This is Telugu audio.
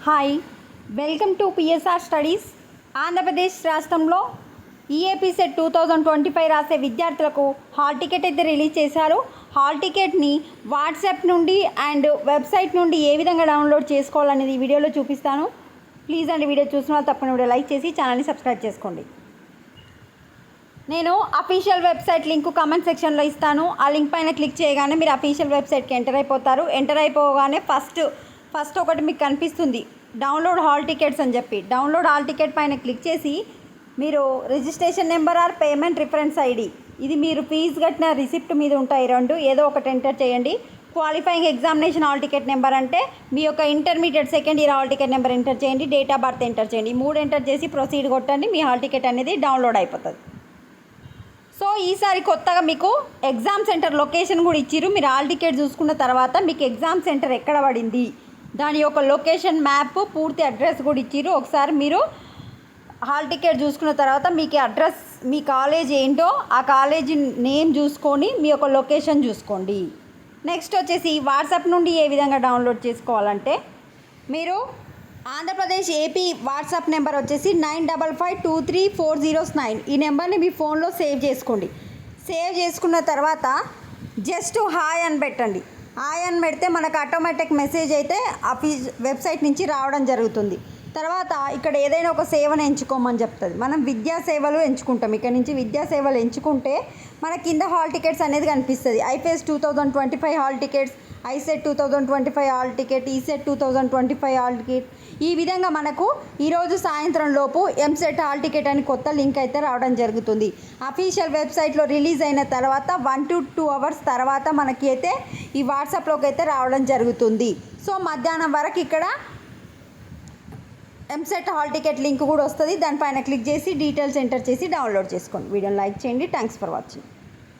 Hi, welcome to PSR studies. Andhra Pradesh రాష్ట్రంలో ఈఏపీ సెట్ 2025 రాసే విద్యార్థులకు హాల్ టికెట్ అయితే రిలీజ్ చేశారు. హాల్ టికెట్ని వాట్సాప్ నుండి అండ్ వెబ్సైట్ నుండి ఏ విధంగా డౌన్లోడ్ చేసుకోవాలనేది ఈ వీడియోలో చూపిస్తాను. ప్లీజ్ అండి, వీడియో చూసిన వాళ్ళు తప్పకుండా వీడియో లైక్ చేసి ఛానల్ని సబ్స్క్రైబ్ చేసుకోండి. నేను అఫీషియల్ వెబ్సైట్ లింక్ కామెంట్ సెక్షన్లో ఇస్తాను. ఆ లింక్ పైన క్లిక్ చేయగానే మీరు అఫీషియల్ వెబ్సైట్కి ఎంటర్ అయిపోతారు. ఎంటర్ అయిపోగానే ఫస్ట్ ఒకటి మీకు కనిపిస్తుంది, డౌన్లోడ్ హాల్ టికెట్స్ అని చెప్పి. డౌన్లోడ్ హాల్ టికెట్ పైన క్లిక్ చేసి మీరు registration number are payment reference ID, ఇది మీరు ఫీజు కట్టిన రిసిప్ట్ మీద ఉంటాయి రెండు, ఏదో ఒకటి ఎంటర్ చేయండి. Qualifying examination hall ticket number అంటే మీ యొక్క intermediate second year hall ticket number enter చేయండి. డేట్ ఆఫ్ బర్త్ ఎంటర్ చేయండి. ఈ 3 ఎంటర్ చేసి ప్రొసీడ్ కొట్టండి. మీ హాల్ టికెట్ అనేది డౌన్లోడ్ అయిపోతుంది. సో ఈసారి కొత్తగా మీకు ఎగ్జామ్ సెంటర్ లొకేషన్ కూడా ఇచ్చిర్రు. మీరు హాల్ టికెట్ చూసుకున్న తర్వాత మీకు ఎగ్జామ్ సెంటర్ ఎక్కడ పడింది, దాని యొక్క లొకేషన్ మ్యాప్, పూర్తి అడ్రస్ కూడా ఇచ్చిర్రు. ఒకసారి మీరు హాల్ టికెట్ చూసుకున్న తర్వాత మీకు అడ్రస్, మీ కాలేజ్ ఏంటో ఆ కాలేజీ నేమ్ చూసుకొని మీ యొక్క లొకేషన్ చూసుకోండి. నెక్స్ట్ వచ్చేసి వాట్సాప్ నుండి ఏ విధంగా డౌన్లోడ్ చేసుకోవాలంటే, మీరు ఆంధ్రప్రదేశ్ ఏపీ వాట్సాప్ నెంబర్ వచ్చేసి 95523409. ఈ నెంబర్ని మీ ఫోన్లో సేవ్ చేసుకోండి. సేవ్ చేసుకున్న తర్వాత జస్ట్ హాయ్ అని పెట్టండి. హాయ్ అని పెడితే మనకు ఆటోమేటిక్ మెసేజ్ అయితే వెబ్సైట్ నుంచి రావడం జరుగుతుంది. తర్వాత ఇక్కడ ఏదైనా ఒక సేవను ఎంచుకోమని చెప్తుంది. మనం విద్యా సేవలు ఎంచుకుంటాం. ఇక్కడ నుంచి విద్యా సేవలు ఎంచుకుంటే మన కింద హాల్ టికెట్స్ అనేది కనిపిస్తుంది. IPS 2025 hall tickets, ICET 2025 hall ticket, ECET 2025 hall ticket. ఈ విధంగా మనకు ఈరోజు సాయంత్రం లోపు ఎంసెట్ హాల్ టికెట్ అని కొత్త లింక్ అయితే రావడం జరుగుతుంది. అఫీషియల్ వెబ్సైట్లో రిలీజ్ అయిన తర్వాత 1 to 2 అవర్స్ తర్వాత మనకి అయితే ఈ వాట్సాప్లోకి అయితే రావడం జరుగుతుంది. సో మధ్యాహ్నం వరకు ఇక్కడ ఎంసెట్ హాల్ టికెట్ లింక్ కూడా వస్తుంది. దానిపైన క్లిక్ చేసి డీటెయిల్స్ ఎంటర్ చేసి డౌన్లోడ్ చేసుకోండి. వీడియోని లైక్ చేయండి. Thanks for watching.